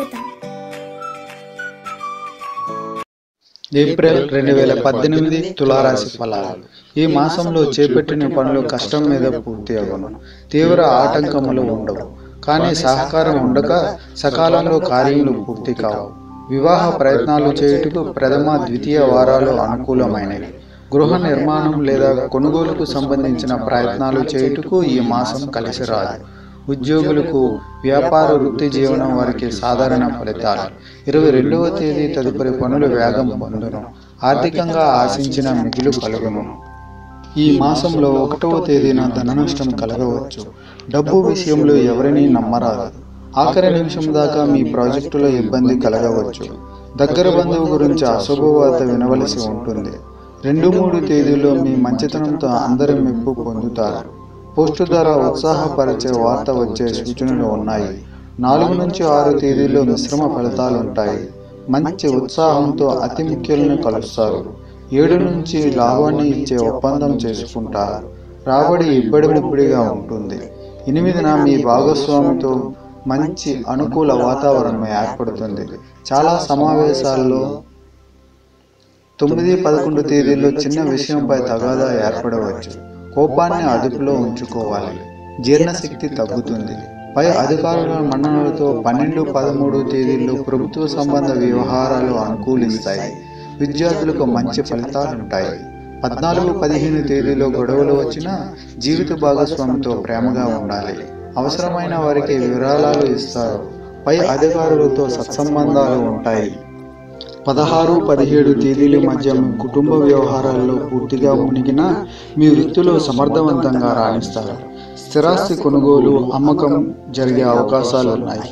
స్వాగతం. ఏప్రిల్ 2018 తులారాశి ఫలాలు. ఈ మాసంలో చేపట్టిన పనులు కష్టం మీద పూర్తి అవ్వను. తీవ్ర ఆటంకములు ఉండవు. కానీ సహకారం ఉండక సకాలంలో కార్యములు పూర్తి కావు. వివాహ ప్రయత్నాలు చేయుటకు ప్రథమ ద్వితీయ వారాలు అనుకూలమైనవి. గృహ నిర్మాణం లేదా కొనుగోలుకు సంబంధించిన ప్రయత్నాలు చేయుటకు ఈ మాసం కలిసి రాదు. ఉద్యోగులకు, వ్యాపార వృత్తి జీవనం వారికి సాధారణ ఫలితాలు. 22వ తేదీ తదుపరి పనులు వేగం పొందును. ఆర్థికంగా ఆశించిన మిగులు కలుగును. ఈ మాసంలో 1వ తేదీన ధన నష్టం కలగవచ్చు. డబ్బు విషయంలో ఎవరినీ నమ్మరాదు. ఆఖరి నిమిషం దాకా మీ ప్రాజెక్టులో ఇబ్బంది కలగవచ్చు. దగ్గర బంధువు గురించి అశుభవార్త వినవలసి ఉంటుంది. 2-3 తేదీల్లో మీ మంచితనంతో అందరి మెప్పు పొందుతారు. పోస్టు ద్వారా ఉత్సాహపరిచే వార్త వచ్చే సూచనలు ఉన్నాయి. 4-6 తేదీల్లో మిశ్రమ ఫలితాలు ఉంటాయి. మంచి ఉత్సాహంతో అతి ముఖ్యులను కలుస్తారు. 7 నుంచి లాభాన్ని ఇచ్చే ఒప్పందం చేసుకుంటారు. రాబడి ఇబ్బడిముబ్బడిగా ఉంటుంది. 8న మీ భాగస్వామితో మంచి అనుకూల వాతావరణం ఏర్పడుతుంది. చాలా సమావేశాల్లో 9-11 తేదీల్లో చిన్న విషయంపై తగాదా ఏర్పడవచ్చు. కోపాన్ని అదుపులో ఉంచుకోవాలి. జీర్ణశక్తి తగ్గుతుంది. పై అధికారుల మన్ననలతో 12-13 తేదీల్లో ప్రభుత్వ సంబంధ వ్యవహారాలు అనుకూలిస్తాయి. విద్యార్థులకు మంచి ఫలితాలుంటాయి. 14-15 తేదీలో గొడవలు వచ్చినా జీవిత భాగస్వామితో ప్రేమగా ఉండాలి. అవసరమైన వారికి విరాళాలు ఇస్తారు. పై అధికారులతో సత్సంబంధాలు ఉంటాయి. 16-17 తేదీల మధ్య మీ కుటుంబ వ్యవహారాల్లో పూర్తిగా మునిగినా మీ వృత్తిలో సమర్థవంతంగా రాణిస్తారు. స్థిరాస్తి కొనుగోలు, అమ్మకం జరిగే అవకాశాలు ఉన్నాయి.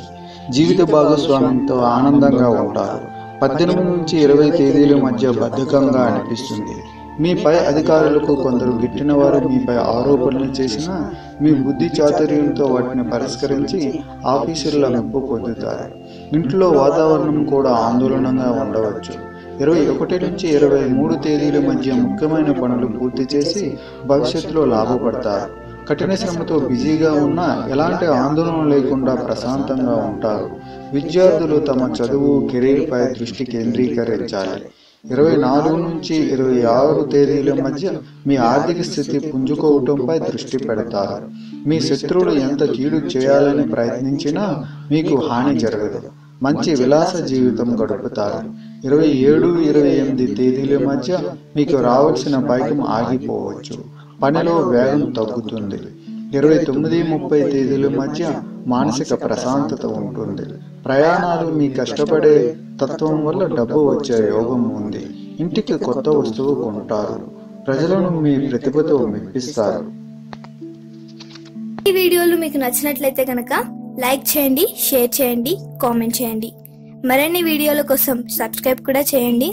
జీవిత భాగస్వామ్యంతో ఆనందంగా ఉంటారు. 18-20 తేదీల మధ్య బద్ధకంగా అనిపిస్తుంది. మీ పై అధికారులకు కొందరు గిట్టిన వారు మీపై ఆరోపణలు చేసినా మీ బుద్ధి చాతుర్యంతో వాటిని పరిష్కరించి ఆఫీసర్ల మెప్పు పొందుతారు. ఇంట్లో వాతావరణం కూడా ఆందోళనగా ఉండవచ్చు. 21-23 తేదీల మధ్య ముఖ్యమైన పనులు పూర్తి చేసి భవిష్యత్తులో లాభపడతారు. కఠిన శ్రమతో బిజీగా ఉన్నా ఎలాంటి ఆందోళన లేకుండా ప్రశాంతంగా ఉంటారు. విద్యార్థులు తమ చదువు, కెరీర్పై దృష్టి కేంద్రీకరించాలి. 24-26 తేదీల మధ్య మీ ఆర్థిక స్థితి పుంజుకోవటంపై దృష్టి పెడతారు. మీ శత్రువులు ఎంత కీడు చేయాలని ప్రయత్నించినా మీకు హాని జరగదు. మంచి విలాస జీవితం గడుపుతారు. 27-28 తేదీల మధ్య మీకు రావాల్సిన పైకం ఆగిపోవచ్చు. పనిలో వేగం తగ్గుతుంది. 29-30 తేదీల మధ్య మానసిక ప్రశాంతత ఉంటుంది. ప్రయాణాలు మీ కష్టపడే తత్వం వల్ల డబ్బు వచ్చే యోగం ఉంది. ఇంటికి కొత్త వస్తువు కొంటారు. ప్రజలను మీ ప్రతిభతో మెప్పిస్తారు. ఈ వీడియోలు మీకు నచ్చినట్లయితే కనుక లైక్ చేయండి, షేర్ చేయండి, కామెంట్ చేయండి. మరిన్ని వీడియోల కోసం సబ్స్క్రైబ్ కూడా చేయండి.